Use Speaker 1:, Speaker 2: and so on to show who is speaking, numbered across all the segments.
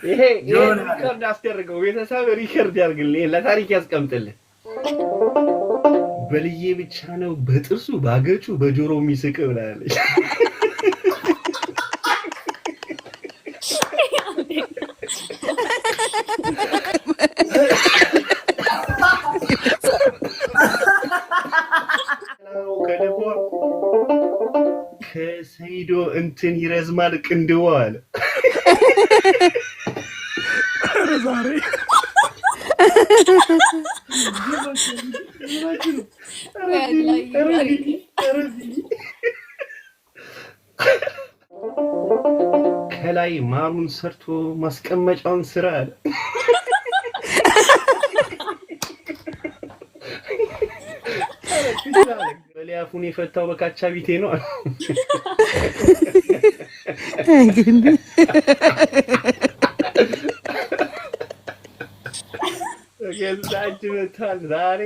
Speaker 1: ይሄ ሪከርድ አስደርገው ቤተሰብ ሪከርድ ያርግልኝ ለታሪክ ያስቀምጥልህ። በልዬ ብቻ ነው በጥርሱ ባገጩ በጆሮ የሚስቅ ብላለች። ከሰይዶ እንትን ይረዝማል ቅንድዋ አለ ዛሬ ከላይ ማሩን ሰርቶ ማስቀመጫውን ስራ አለ። በሊያፉን የፈታው በካቻ ቢቴ ነው። ገዛጅ መታል ዛሬ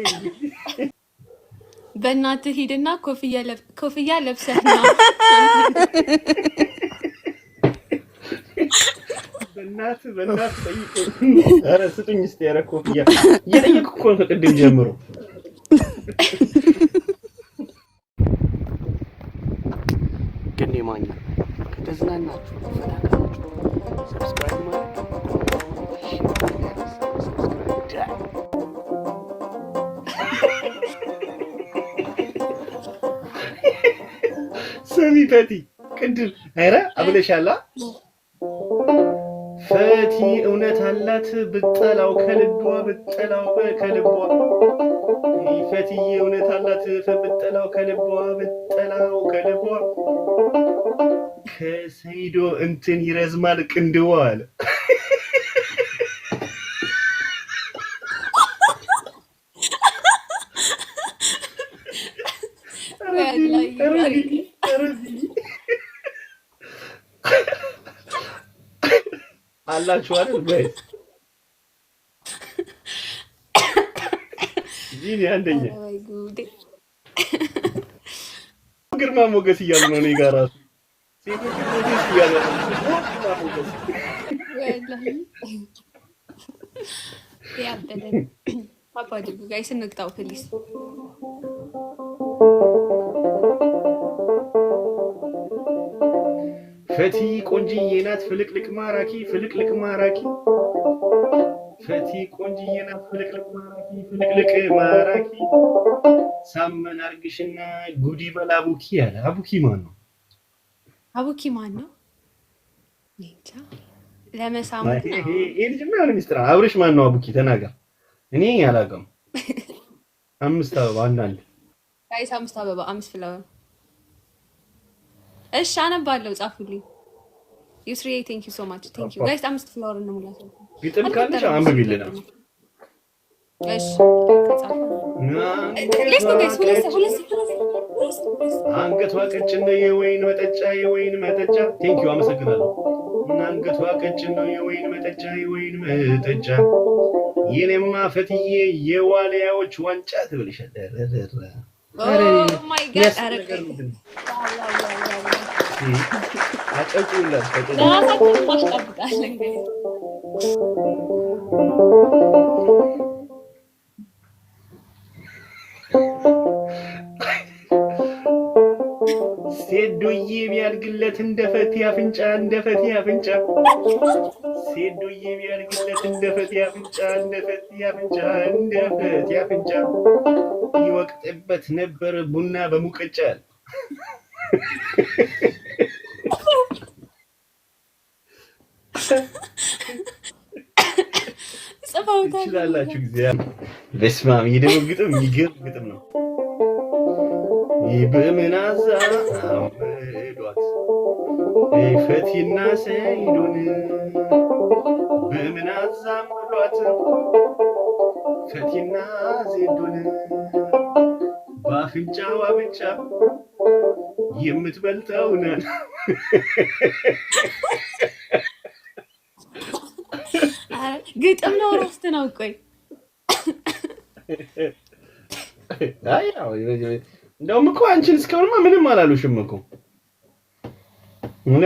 Speaker 2: በእናትህ ሂድና ኮፍያ ለብሰህ ነው።
Speaker 1: በእናትህ ጠይቁ። ኧረ ስጡኝ እስኪ ኧረ ኮፍያ እየጠየቅኩ እኮ ነው ከቅድም ጀምሮ። ግን ማኛ ከተዝናናችሁ ፈታካችሁ ሰብስክራይብ ማለት ሰሚ ፈቲ ቅድም ኧረ አብለሻላ ፈቲ እውነት አላት ብጠላው ከልቧ ብጠላው ከልቧ ፈቲዬ እውነት አላት ብጠላው ከልቧ ብጠላው ከልቧ ከሰይዶ እንትን ይረዝማል ቅንድዋ አለ። አላችሁ አይደል ጋይስ? ጂኒ አንደኛ ግርማ ሞገስ እያሉ ነው እኔ ጋር ራሱ ሴቶች ሞገስ እያሉ ነው። ግርማ ሞገስ
Speaker 2: ያበደን አባዱ ጋይስ እንቅጣው ፕሊስ።
Speaker 1: ፈቲ ቆንጂዬ ናት ፍልቅልቅ ማራኪ ፍልቅልቅ ማራኪ ፈቲ ቆንጂዬ ናት ፍልቅልቅ ማራኪ ፍልቅልቅ ማራኪ ሳመን አርግሽና ጉዲ በላ አቡኪ አለ። አቡኪ ማን ነው?
Speaker 2: አቡኪ ማን ነው? እንጃ ለመሳሙ
Speaker 1: ይሄ ልጅ ምን ያለ ሚስጥር አብርሽ ማን ነው? አቡኪ ተናገር። እኔ አላውቅም። 5 አበባ አንዳንድ
Speaker 2: ጋይስ 5 አበባ 5 ፍላወር እሺ አነባለሁ ጻፉልኝ። ዩስሪ ቴንክ ዩ ሶ ማች ቴንክ ዩ ጋይስ 5 ፍላወር እንሙላት።
Speaker 1: ግጥም ካለሽ አንብቢልና
Speaker 2: እሺ ከጻፉ ሌስ ነው ጋይስ ሁለት
Speaker 1: አንገቷ ቀጭን ነው የወይን መጠጫ የወይን መጠጫ ቴንክ ዩ አመሰግናለሁ። አንገቷ ቀጭን ነው የወይን መጠጫ የወይን መጠጫ የኔማ ፈትዬ የዋልያዎች ዋንጫ ትብልሻለሽ።
Speaker 2: ኦ ማይ ጋድ አረቀ
Speaker 1: አጨጭውላት
Speaker 2: ራሳችን ማስጠብቃለን። ሴዶዬ ቢያድግለት እንደ ፈቲ አፍንጫ እንደ ፈቲ አፍንጫ ሴዶዬ ቢያድግለት እንደ ፈቲ አፍንጫ እንደ ፈቲ አፍንጫ እንደ ፈቲ አፍንጫ ይወቅጥበት ነበር ቡና በሙቀጫ ጽፈውታል
Speaker 1: ይችላልላችሁ እግዚአብሔር በስማም ይደው ግጥም የሚገርም ግጥም ነው። ይበመናዛ አምዷት ፈቲና ሰይዱን በመናዛ አምዷት ፈቲና ዘይዱን በአፍንጫዋ ብቻ የምትበልጠው ነን።
Speaker 2: ግጥም ነው ራስህ ነው። ቆይ
Speaker 1: አይ ያው እንደውም እኮ አንቺን እስካሁንማ ምንም አላሉሽም እኮ።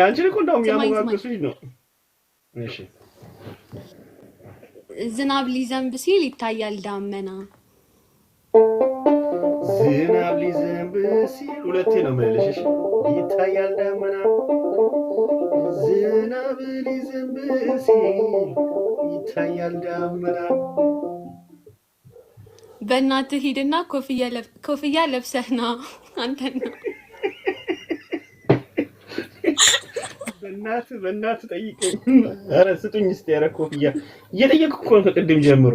Speaker 1: አንቺን እኮ እንደውም ያሞጋገሱኝ ነው። እሺ
Speaker 3: ዝናብ ሊዘንብ ሲል ይታያል ዳመና።
Speaker 1: ዝናብ ሊዘንብ ሲል ሁለቴ ነው የምልሽ። እሺ ይታያል ዳመና። ዝናብ ሊዘንብ ሲል ይታያል ዳመና።
Speaker 3: በእናትህ ሂድና ኮፍያ ለብሰህና አንተን ነው
Speaker 1: በእናትህ ጠይቀኝ። ኧረ ስጡኝ እስኪ። ኧረ ኮፍያ እየጠየቅኩ እኮ ነው ከቅድም ጀምሮ።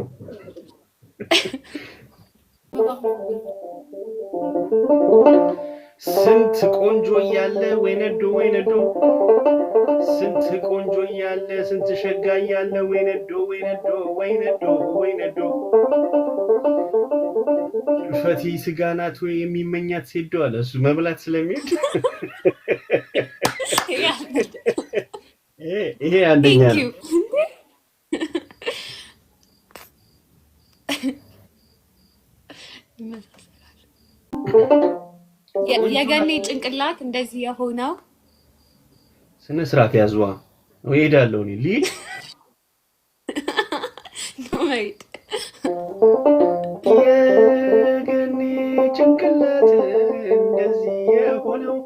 Speaker 1: ስንት ቆንጆ እያለ ወይነዶ ወይነዶ፣ ስንት ቆንጆ እያለ ስንት ሸጋ እያለ ወይነዶ ወይነዶ ወይነዶ ወይነዶ። ፈቲ ስጋ ናት ወይ የሚመኛት ሴዶ አለ እሱ መብላት ስለሚሄድ ይሄ አንደኛ ነው።
Speaker 3: የገሌ ጭንቅላት እንደዚህ የሆነው
Speaker 1: ስነ ስርዓት ያዙዋ። እሄዳለሁ እኔ ልሂድ። የገሌ ጭንቅላት እንደዚህ የሆነው፣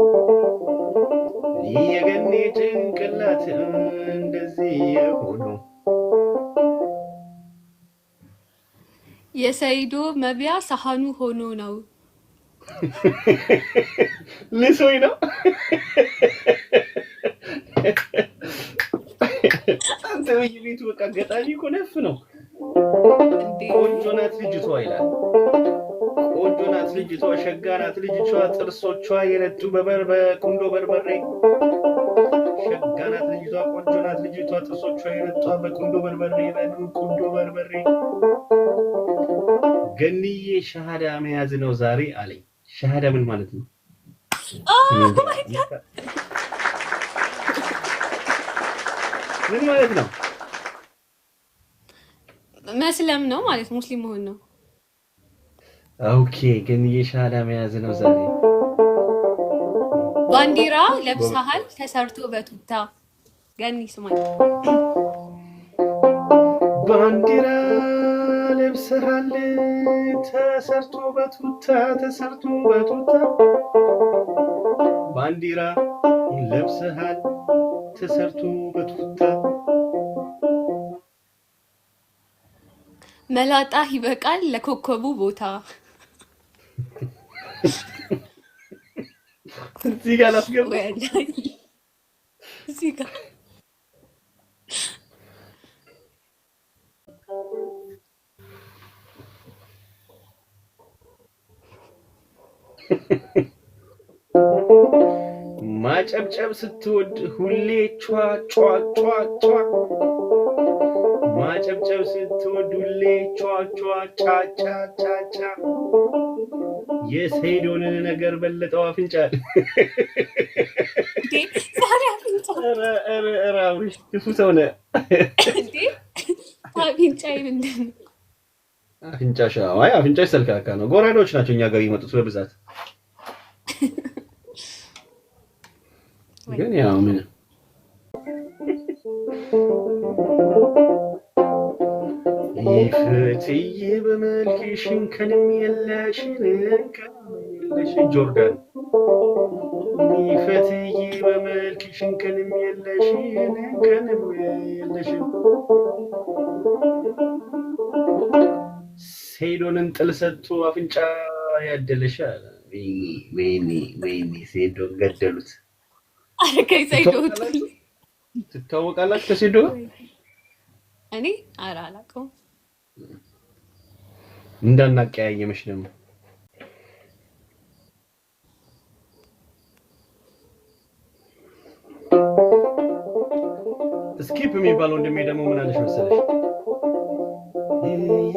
Speaker 1: የገሌ ጭንቅላት እንደዚህ የሆነው፣
Speaker 3: የሰይዶ መብያ ሳህኑ ሆኖ ነው።
Speaker 1: ልሶኝ ነው። አንተ በየቤቱ በቃ ገጣሚ እኮ ነፍ ነው። ቆንጆ ናት ልጅቷ ይላል። ቆንጆ ናት ልጅቷ፣ ሸጋ ናት ልጅቷ፣ ጥርሶቿ የነጡ በቁንዶ በርበሬ። ሸጋ ናት ልጅቷ፣ ቆንጆ ናት ልጅቷ፣ ጥርሶቿ የነጡ በቁንዶ በርበሬ፣ በቁንዶ በርበሬ። ገንዬ ሻሃዳ መያዝ ነው ዛሬ አለኝ። ሻሃዳ ምን ማለት ነው? ምን ማለት ነው?
Speaker 3: መስለም ነው ማለት ሙስሊም መሆን ነው።
Speaker 1: ኦኬ ገንዬ ሻሃዳ መያዝ ነው ዛሬ።
Speaker 3: ባንዲራ ለብሰሃል ተሰርቶ በቱታ። ገኒ ስማኝ።
Speaker 1: ባንዲራ ለብሰሃል ተሰርቶ በቱታ፣ ተሰርቶ በቱታ። ባንዲራ ለብሰሃል ተሰርቶ በቱታ።
Speaker 3: መላጣ ይበቃል ለኮከቡ ቦታ።
Speaker 1: እዚህ ጋር ላስገባ።
Speaker 3: እዚህ ጋር
Speaker 1: ማጨብጨብ ስትወድ ሁሌ ቿ ቿ ቿ ቿ። ማጨብጨብ ስትወድ ሁሌ ቿ ቿ ጫ ጫ ጫ ጫ። የሰይዶን ነገር በለጠው አፍንጫ።
Speaker 3: ዛሬ አፍንጫ
Speaker 1: ኧረ አብርሽ ክፉ ሰው ነህ።
Speaker 3: አፍንጫዬ ምንድን ነው?
Speaker 1: አፍንጫሽ? አይ አፍንጫሽ ሰልካካ ነው። ጎራዶች ናቸው እኛ ጋር የሚመጡት በብዛት። ግን ያው ምን ይፍትዬ በመልክሽ እንከንም የለሽን ጆርዳን። ይፍትዬ በመልክሽ እንከንም የለሽን እንከንም የለሽን። ሰይዶንን ጥል ሰጥቶ አፍንጫ ያደለሻል። ወይኔ ሰይዶን ገደሉት። ትታወቃላችሁ ከሰይዶ?
Speaker 3: እኔ ኧረ አላውቀውም።
Speaker 1: እንዳናቀያየመሽ ደግሞ ስኪፕ የሚባለው እንደሜ ደግሞ ምን አለሽ መሰለሽ?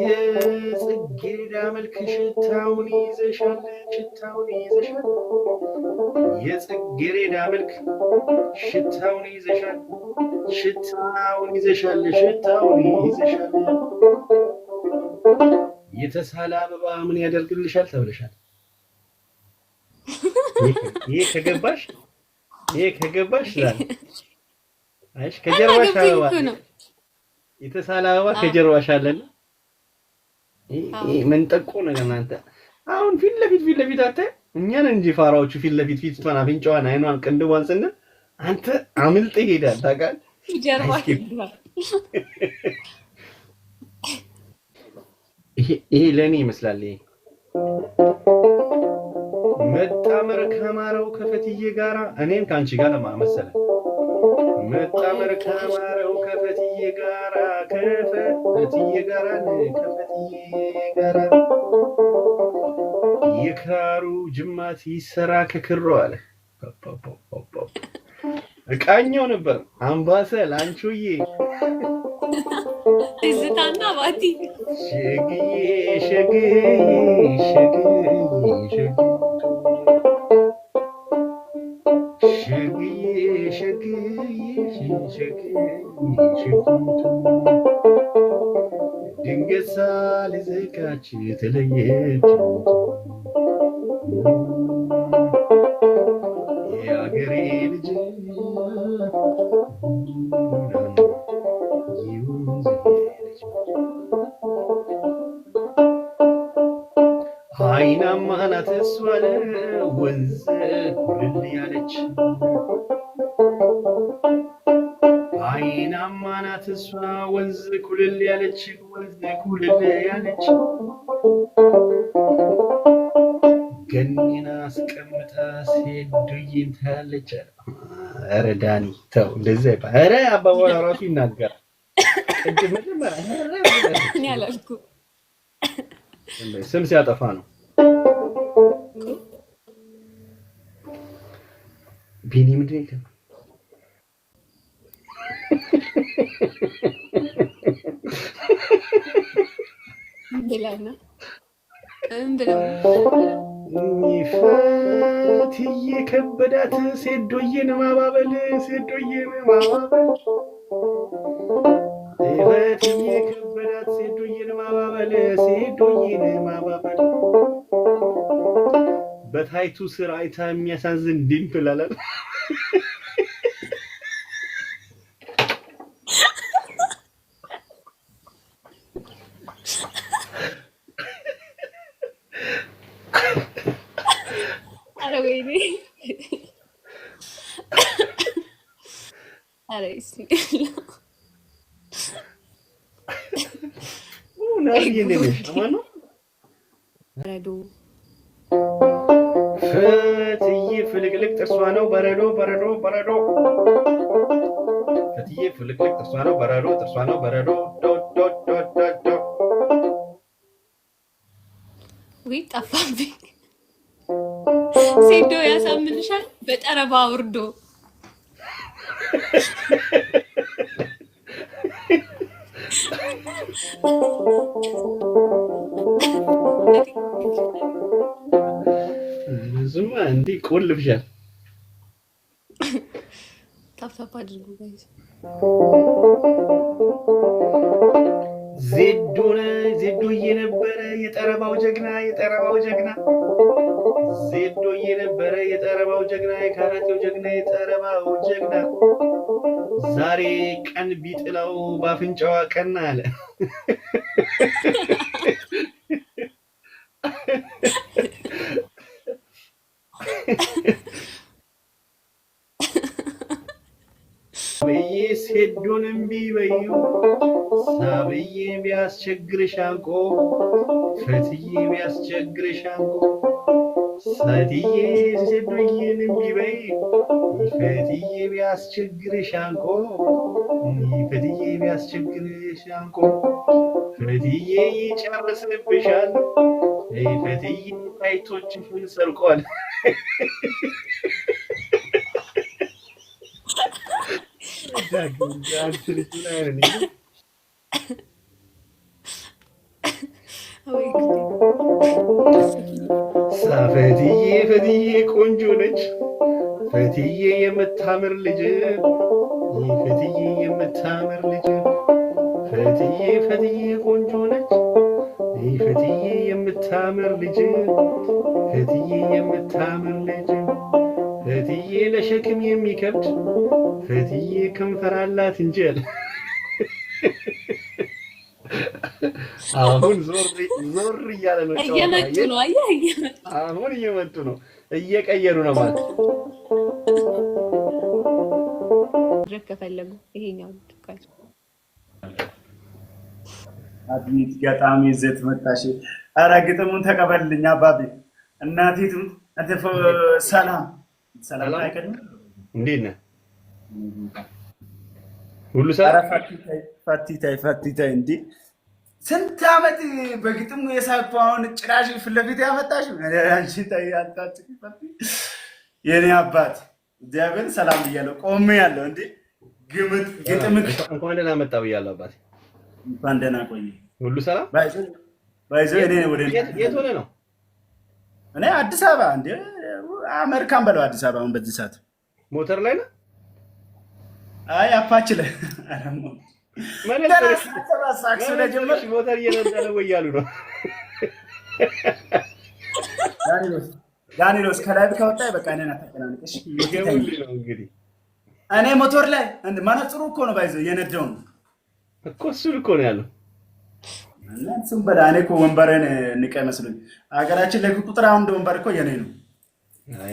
Speaker 1: የጽጌረዳ መልክ ሽታውን ይዘሻል፣ ሽታውን ይዘሻል። የጽጌረዳ መልክ ሽታውን ይዘሻል፣ ሽታውን ይዘሻል፣ ሽታውን ይዘሻል። የተሳለ አበባ ምን ያደርግልሻል ተብለሻል። ይሄ ከገባሽ ይላል። አይሽ ከጀርባሽ አበባ የተሳለ አበባ ከጀርባሽ አለና ይሄ መንጠቆ ነገር እናንተ አሁን ፊት ለፊት አተ እኛን እንጂ ፋራዎቹ ፊት ለፊት ፊቷን አፍንጫዋን አይኗን ቅንድቧን ስንል አንተ አምልጥ ይሄዳል ታውቃለህ ጀርባሽ ይሄ ለኔ ይመስላል ይሄ መጣመር ከማረው ከፈትዬ ጋራ እኔን ካንቺ ጋር ለማመሰለ መጣመር ከማረው ከፈትዬ ጋራ ከፈትዬ ጋራ የክራሩ ጅማት ይሰራ ከክሮ አለ እቃኛው ነበር አምባሰል አንቺዬ
Speaker 3: እዝታና ባቲ
Speaker 1: ሸግዬ ድንገት ሳልዘጋች ተለየች የአገሬ ልጅ አይናማ ናት እሷ ወንዝ ኩልል ያለች አይናማ ናት እሷ ወንዝ ኩልል ያለች ገኒና አስቀምጣ ሴዱዬን ታያለች። ኧረ ዳኒ ተው እንደዚህ አይባል። ኧረ አባባል ራሱ ይናገራል። ቅድም እኔ አላልኩም ስም ሲያጠፋ ነው። ቢኒ ምንድን ነው
Speaker 3: ብላና
Speaker 1: ፈትዬ ከበዳት ሴዶዬን ማባበል ፈትዬ ከበዳት ሴዶዬን ማባበል በታይቱ ስር አይታ የሚያሳዝን ዲምፕል አላል ፈትዬ ፍልቅልቅ ጥርሷ ነው በረዶ ፈትዬ ፍልቅልቅ ጥርሷ ነው በረዶ
Speaker 3: ወይ ጠፋብኝ። ሴዶ ያሳምንሻል በጠረባ አውርዶ
Speaker 1: ዝማ እንዲህ ቆልፍሻል።
Speaker 3: ታፕታፕ አድርጉ ጋይስ።
Speaker 1: ዜዶዬ ነበረ የጠረባው ጀግና ዜዶዬ ነበረ የጠረባው ጀግና የካራቴው ጀግና የጠረባው ጀግና ዛሬ ቀን ቢጥለው ባፍንጫዋ ቀና አለ። ሳብዬ ሴዶን እምቢ በዩ ሳብዬ ቢያስቸግርሽ አንቆ ፈትዬ ቢያስቸግርሽ አንቆ ፈትዬ ሴዶዬን እምቢ በይ ፈትዬ ቢያስቸግርሽ አንቆ ፈትዬ ቢያስቸግርሽ አንቆ ፈትዬ ይጨርስብሻል ፈትዬ ታይቶችሽን ሰርቋል። ፈትዬ ቆንጆ ነች ፈትዬ የምታምር ልጅ ፈትዬ ቆንጆ ነች ፈትዬ የምታምር ልጅ እትዬ ለሸክም የሚከብድ እትዬ ከንፈር አላት እንጂ አለ። አሁን ዞር እያለ ነው።
Speaker 3: እየመጡ ነው። አየህ፣
Speaker 1: አሁን እየመጡ ነው፣ እየቀየሩ ነው ማለት
Speaker 3: ድረክ ከፈለጉ ይሄኛው
Speaker 2: አድሚት ገጣሚ ይዘት መጣሽ። ኧረ ግጥሙን ተቀበልልኝ አባቢ እናቲቱ አተፈ ሰላም አይቀድም።
Speaker 1: እንዴት ነህ? ሁሉ ሰላም?
Speaker 2: ፈቲታይ እንዴ ስንት ዓመት በግጥሙ የሳቅኩ አሁን ጭራሽ ፊት ለፊት ያመጣሽ አንቺ ታያታች የኔ አባት እግዚአብሔር ሰላም ብያለሁ። ቆሜ ያለው እንዴ ግጥም
Speaker 1: እንኳን ደህና መጣ ብያለሁ አባቴ።
Speaker 2: እንኳን ደህና ቆይ።
Speaker 1: ሁሉ ሰላም?
Speaker 2: ባይዞ እኔ ወደ
Speaker 1: የት ሆነ ነው?
Speaker 2: እኔ አዲስ አበባ እንዴ አሜሪካን በለው አዲስ አበባ አሁን በዚህ ሰዓት
Speaker 1: ሞተር ላይ ነው?
Speaker 2: አይ አፓች ላይ
Speaker 1: ሞተር እየነዳ ነው ወይ እያሉ ነው።
Speaker 2: ዳኒሎስ ከላይ ከወጣ በቃ እኔን አታጨናንቅሽ።
Speaker 1: እንግዲህ
Speaker 2: እኔ ሞተር ላይ መነጽሩ እኮ ነው ባይዘው የነዳው ነው
Speaker 1: እኮ እሱን እኮ ነው ያለው።
Speaker 2: እሱም በላ እኔ እኮ ወንበሬን ንቀ መስሎኝ ሀገራችን ላይ ቁጥር አንድ ወንበር እኮ የኔ ነው።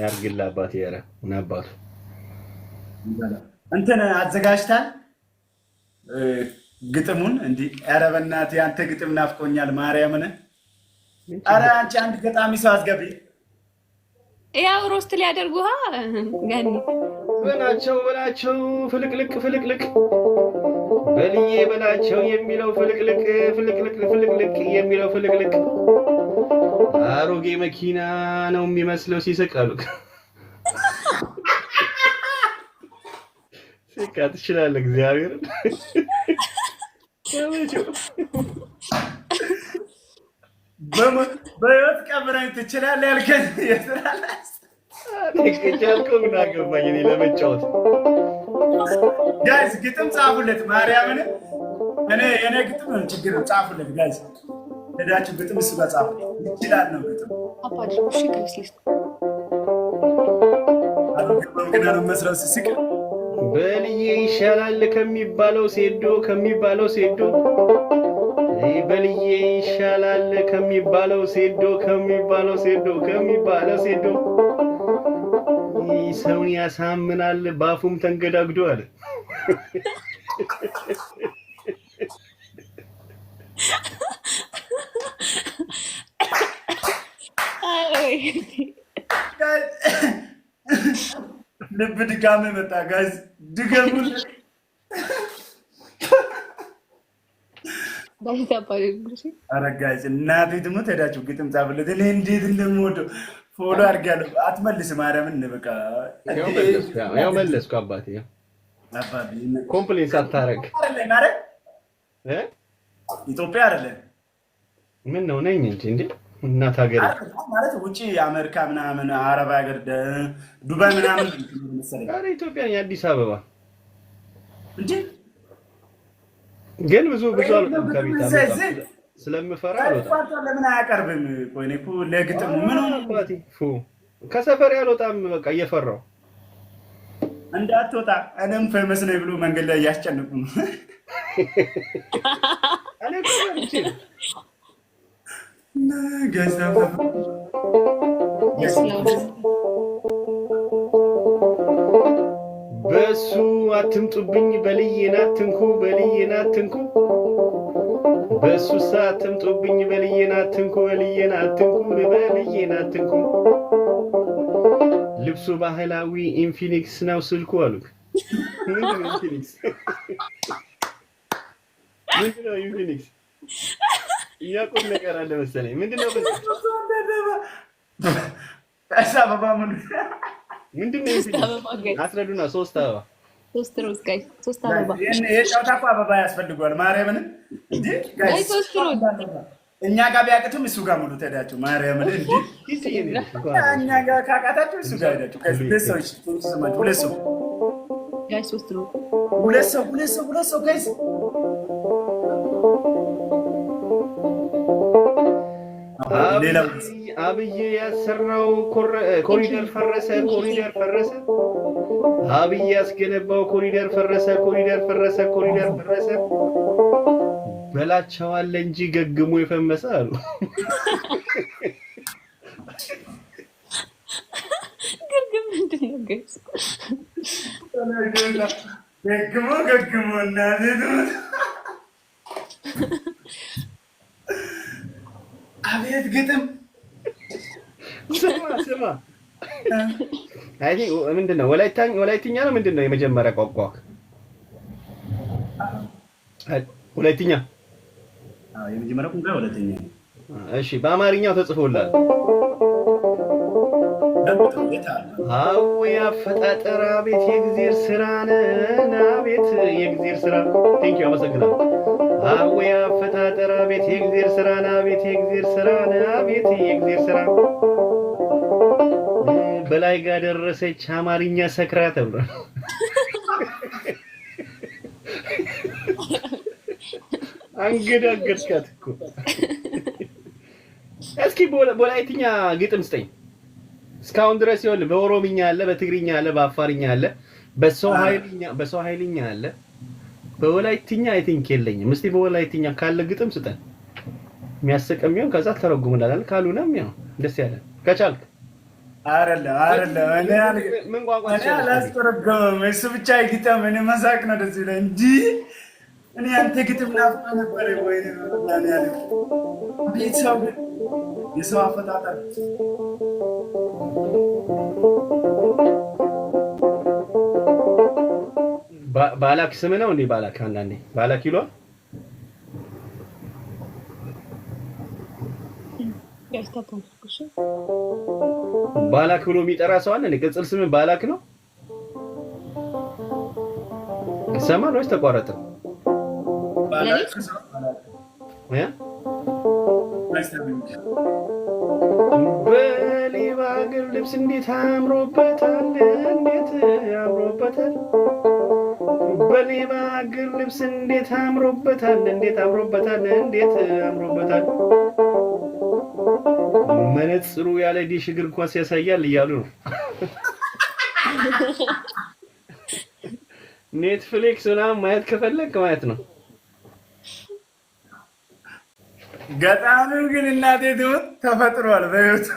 Speaker 1: ያርግልህ አባቴ። ኧረ ምን አባቱ
Speaker 2: እንትን አዘጋጅታል ግጥሙን እንዲህ። ኧረ በእናትህ አንተ ግጥም ናፍቆኛል ማርያምን። ኧረ አንቺ አንድ ገጣሚ ሰው አስገቢ።
Speaker 3: ያው ሮስት ሊያደርጉ ገኒ
Speaker 1: በላቸው ፍልቅልቅ በልዬ በላቸው የሚለው ፍልቅልቅ የሚለው ፍልቅልቅ አሮጌ መኪና ነው የሚመስለው ሲስቃሉ። ሲቃ ትችላለህ እግዚአብሔርን
Speaker 2: በህይወት ቀብረኝ ትችላለህ ያልከኝ
Speaker 1: የስራላስቻልከው ምን አገባኝ እኔ ለመጫወት።
Speaker 2: ጋይዝ ግጥም ጻፉለት ማርያምን። እኔ ግጥም ችግር ጻፉለት ጋይዝ። ሄዳችሁ ግጥም እሱ ጋር ጻፉ ይችላል ነው ግጥም አሁን መስራት ሲስቅ
Speaker 1: በልዬ ይሻላል ከሚባለው ሴዶ በልዬ ይሻላል ከሚባለው ሴዶ ሰውን ያሳምናል ባፉም ተንገዳግዶ አለ።
Speaker 2: ልብ ድጋሜ መጣ ጋዝ ድገሙል። ኧረ ጋዝ እናቴ ትሙት ሄዳችሁ ግጥም ጻፍለት። እኔ እንዴት እንደምወደው ፎሎ አድርጊያለሁ። አትመልስም ማርያምን። በቃ
Speaker 1: ያው መለስኩ አባቴ። ኮምፕሌንስ አታረግ።
Speaker 2: ኢትዮጵያ አይደለም
Speaker 1: ምን ነው ነኝ እንጂ እንዴ እናት ሀገር
Speaker 2: ማለት ውጪ አሜሪካ ምናምን አረብ ሀገር ዱባይ ምናምን መሰለኝ።
Speaker 1: ኧረ ኢትዮጵያ የአዲስ አበባ
Speaker 2: እንዴ
Speaker 1: ግን ብዙ አልወጣም ከቤት ስለምፈራ አልወጣም።
Speaker 2: ለምን አያቀርብም? ቆይ እኮ ለግጥሙ ምን ሆነ
Speaker 1: አባቴ ከሰፈር ያልወጣም በቃ እየፈራው
Speaker 2: እንዳትወጣ። እኔም ፌመስ ነኝ ብሎ መንገድ ላይ እያስጨንቁ ነው።
Speaker 1: እኔ እኮ በሱ አትምጡብኝ በልዬን አትንኩ በሱ አትምጡብኝ በልዬን አትንኩ ልብሱ ባህላዊ ኢንፊኒክስ ነው ስልኩ አሉት። ምንድነው ኢንፊኒክስ? እያቆም ነገር አለ መሰለኝ። ምንድነው
Speaker 2: አበባ
Speaker 1: ምንድነው አስረዱና። ሶስት አበባ
Speaker 2: የጨዋታ እኮ አበባ ያስፈልገዋል ማርያምን። እኛ ጋር ቢያቅትም እሱ ጋር ሙሉ ትሄዳችሁ ማርያምን። እኛ ጋር ካቃታችሁ እሱ ጋር ሄዳችሁ ሁለት ሰው ጋይስ
Speaker 1: አብይ ያሰራው ኮሪደር ፈረሰ። አብይ ያስገነባው ኮሪደር ፈረሰ። በላቸዋል እንጂ ገግሞ የፈመሰ አሉ።
Speaker 3: ግርግም ምንድነው ግን?
Speaker 2: ገግሞ እናቴ አቤት ግጥም
Speaker 1: ስማ አይ ምንድነው? ወላይትኛ ነው ምንድነው? የመጀመሪያ ቋንቋ ወላይትኛ?
Speaker 2: የመጀመሪያ ቋንቋ ወላይትኛ።
Speaker 1: እሺ በአማርኛው ተጽፎላል። አዎ ያፈጣጠር አቤት የእግዚአብሔር ስራ ነው። አቤት የእግዚአብሔር ስራ። ቴንክ ዩ አመሰግናለሁ። አዎ ያፈጣጠር አቤት የእግዚአብሔር ስራ ነው። አቤት የእግዚአብሔር ስራ ነው። አቤት የእግዚአብሔር ስራ። በላይ ጋር ደረሰች አማርኛ ሰክራ ተብሏል። አንገዳገድካት እኮ። እስኪ በወላይትኛ ግጥም ስጠኝ። እስካሁን ድረስ ይኸውልህ በኦሮምኛ አለ፣ በትግርኛ አለ፣ በአፋርኛ አለ፣ በሰው ኃይልኛ አለ። በወላይትኛ አይ ቲንክ የለኝም። እስቲ በወላይትኛ ካለ ግጥም ስጠን። የሚያስቀምየው ከዛ ተረጉምናለን። ካሉናም ያው ደስ ያለ ከቻልክ
Speaker 2: አይደለም
Speaker 1: ምን ቋንቋ
Speaker 2: አላስተረጎመም። እሱ ብቻ ይግጠም። እኔ መሳቅ ነው ደስ ይለኝ እንጂ እኔ አንተ ግጥም ናፍቆ ነበር ወይ ያለ ቤተሰብ የሰው አፈጣጠር
Speaker 1: ባላክ ስም ነው እንዴ? ባላክ አንዳንዴ ባላክ ይሏል። ባላክ ብሎ የሚጠራ ሰው አለ እንዴ? ቅጽል ስም ባላክ ነው? ይሰማል ወይስ ተቋረጠ?
Speaker 2: ባላክ
Speaker 1: በሌባ እግር ልብስ እንዴት አምሮበታል! እንዴት አምሮበታል! በሌባ እግር ልብስ እንዴት አምሮበታል! እንዴት አምሮበታል! እንዴት አምሮበታል! መነጽሩ ያለ ዲሽ እግር ኳስ ያሳያል እያሉ ነው። ኔትፍሊክስ ምናምን ማየት ከፈለክ ማየት ነው።
Speaker 2: ገጣሚው ግን እናቴ ትሙት ተፈጥሯል በህይወቱ።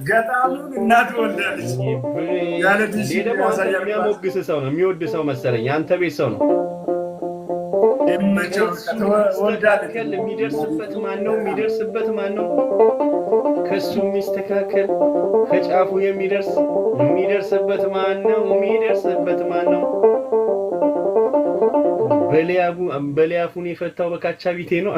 Speaker 2: ገጣሚው እናት ወልዳለች። ያለ ዲሽ
Speaker 1: የሚያሞግስ ሰው ነው፣ የሚወድ ሰው መሰለኝ። አንተ ቤት ሰው ነው። የሚደርስበት ማን ነው? ከሱ የሚስተካከል ከጫፉ የሚደርስበት ማን ነው? በሊያፉን የፈታው በካቻ ቢቴ ነው።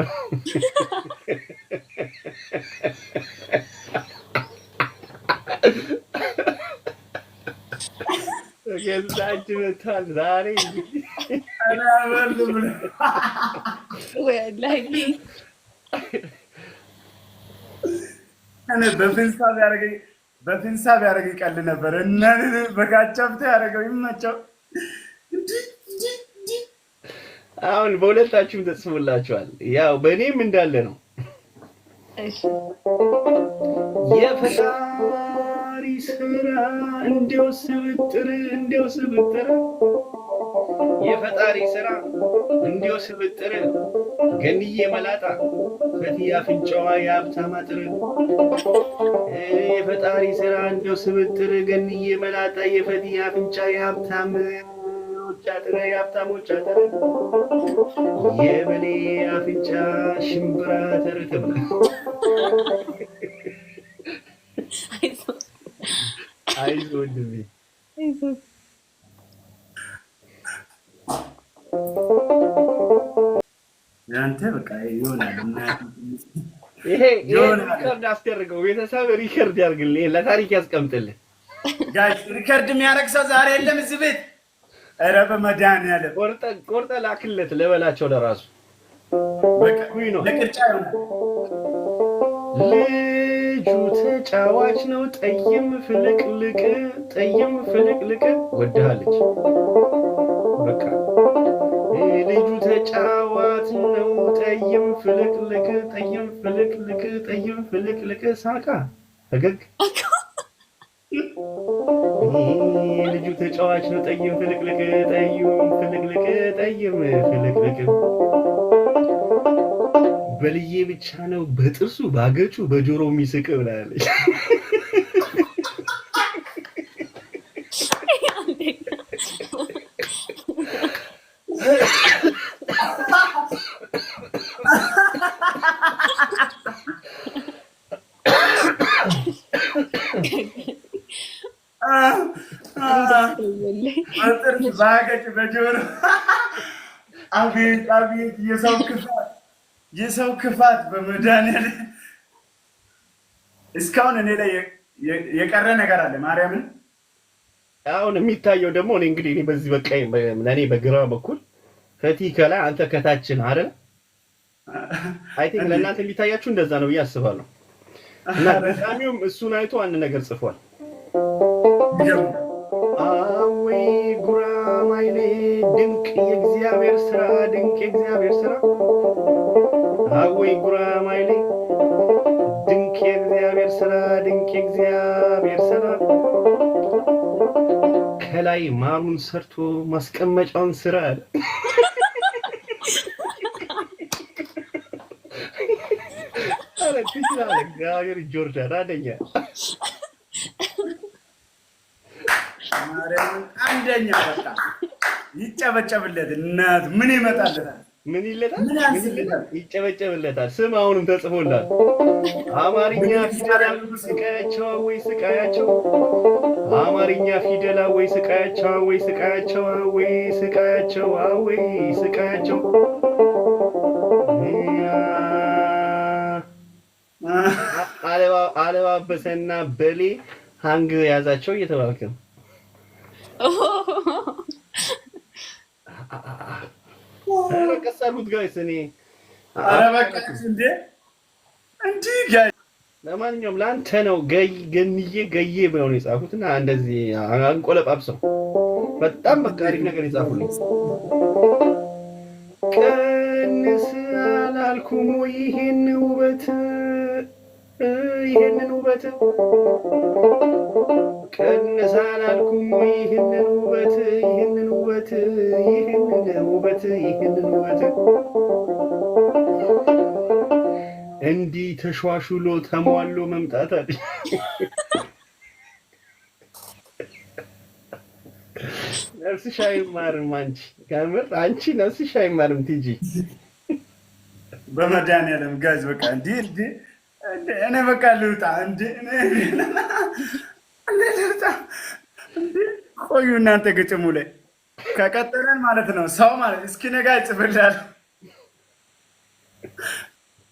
Speaker 1: ገዛች መታል ዛሬ
Speaker 2: በፍንሳ ቢያደርገኝ ቀል ነበር እና በካቻብታ ያደረገው ይመቸው።
Speaker 1: አሁን በሁለታችሁም ተጽፎላችኋል። ያው በእኔም እንዳለ ነው። የፈጣሪ ስራ እንዲያው ስብጥር የፈጣሪ ስራ እንዲያው ስብጥር ገንዬ መላጣ ፈትያ አፍንጫዋ የሀብታም አጥር የፈጣሪ ስራ እንዲያው ስብጥር ገንዬ መላጣ የፈትያ አፍንጫ የሀብታሞች አጥር የበኔ አፍንጫ ሽምብራ ተረት ብላ አይዞህ ወንድሜ
Speaker 2: ያንተ በቃ ይሆናል።
Speaker 1: ይሄ ሪከርድ አስደርገው፣ ቤተሰብ ሪከርድ ያርግልህ፣ ለታሪክ ያስቀምጥልህ።
Speaker 2: ጋይስ ሪከርድ የሚያደርግ ሰው ዛሬ የለም እዚህ ቤት። ኧረ በመድኃኒዓለም
Speaker 1: ቆርጠ ላክለት ለበላቸው ለራሱ
Speaker 2: በቃ ለቅርጫ ይሆናል።
Speaker 1: ልጁ ተጫዋች ነው ጠይም ፍልቅልቅ ወድሃለች። በቃ ልጁ ተጫዋች ነው ጠይም ፍልቅልቅ ጠይም ፍልቅልቅ ጠይም ፍልቅልቅ ሳቃ ፈገግ ልጁ ተጫዋች ነው። ጠይም ፍልቅልቅ ጠይም ፍልቅልቅ ጠይም ፍልቅልቅ በልዬ ብቻ ነው በጥርሱ ባገጩ በጆሮ የሚስቅ ብላለች።
Speaker 2: ባገጭ በጆሮ አቤት አቤት! የሰው ክፋት በመድኃኒዓለም እስካሁን እኔ ላይ የቀረ ነገር አለ። ማርያምን
Speaker 1: አሁን የሚታየው ደግሞ እኔ እንግዲህ እኔ በዚህ በቃ ለኔ በግራ በኩል ፈቲ ከላይ አንተ ከታችን አይደል? አይ ቲንክ ለእናንተ የሚታያችሁ እንደዛ ነው ብዬ አስባለሁ። እና በጣምም እሱን አይቶ አንድ ነገር ጽፏል። አወይ ጉራማይሌ ድንቅ የእግዚአብሔር ስራ ድንቅ የእግዚአብሔር ስራ አወይ ጉራማይሌ ድንቅ የእግዚአብሔር ስራ ድንቅ የእግዚአብሔር ስራ ከላይ ማሩን ሰርቶ ማስቀመጫውን ስራ አለ። አረ ትችላለህ እግዚአብሔር ጆርዳን አደኛ
Speaker 2: ማርያምን አንደኛ በቃ ይጨበጨብለት። እናት ምን ይመጣለታል?
Speaker 1: ምን ይለታል? ይጨበጨብለታል። ስም አሁንም ተጽፎላል። አማርኛ ፊደል ስቃያቸው ወይ ስቃያቸው አማርኛ ፊደል ወይ ስቃያቸው ወይ ስቃያቸው ወይ ስቃያቸው ወይ ስቃያቸው አለባበሰና በሌ ሃንግ ያዛቸው እየተባልክ ነው። ኧረ ቀስ አድርጉት ጋይስ። እኔ
Speaker 2: ኧረ በቃ እንዴ ጋይስ።
Speaker 1: ለማንኛውም ለአንተ ነው ገንዬ ገዬ ብለው ነው የጻፉትና እንደዚህ አንቆለጳጵሰው በጣም በቃ አሪፍ ነገር የጻፉልኝ። ቀንስ አላልኩም ወይ ይሄንን ውበት ቀንስ አላልኩም ወይ ይሄንን ውበት እንዲህ ተሿሹሎ ተሟሎ መምጣት አለ። ነፍስሽ አይማርም አንቺ ከምር አንቺ ነፍስሽ አይማርም። ቲጂ
Speaker 2: በመድኃኒዓለም ጋዝ በቃ እንዴ እኔ በቃ ልውጣ እንዴ ልውጣ እንዴ። ቆዩ እናንተ ግጥሙ ላይ ከቀጠለን ማለት ነው ሰው ማለት እስኪ ነጋ ይጽፍልሃል።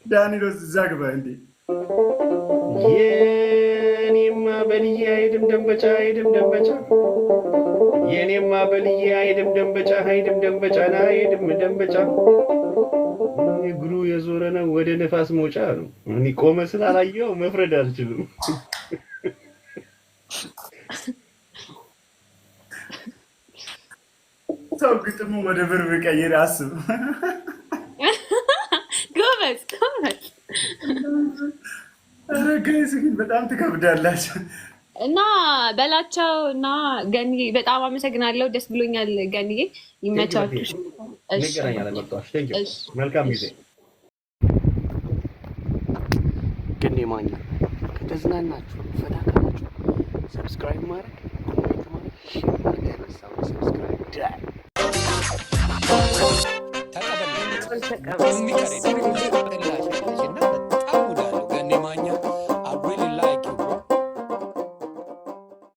Speaker 2: ዳኒሎስ እዛ ግባ እንዴ። የኔማ በልዬ አይድም ደንበጫ አይድም ደንበጫ የኔማ በልዬ አይድም ደንበጫ አይድም ደንበጫ ና አይድም ደንበጫ እግሩ የዞረ ነው ወደ ነፋስ መውጫ ነው። እኔ ቆመ ስላላየው መፍረድ አልችልም። ሰው ግጥሙ ወደ ብር ብቀይር አስብ።
Speaker 3: ጎበዝ።
Speaker 2: ኧረ ጋይስ ግን በጣም ትከብዳላችሁ።
Speaker 3: እና በላቸው እና ገኒ በጣም አመሰግናለሁ። ደስ ብሎኛል ገኒዬ። ይመቻችሁ።
Speaker 1: መልካም ጊዜ። ገኒ ማኛ ከተዝናናችሁ ፈታ ካላችሁ ሰብስክራይብ ማድረግ ኮሜንት ማድረግ ሼር ማድረግ አይረሳም። ሰብስክራይብ ተቀበል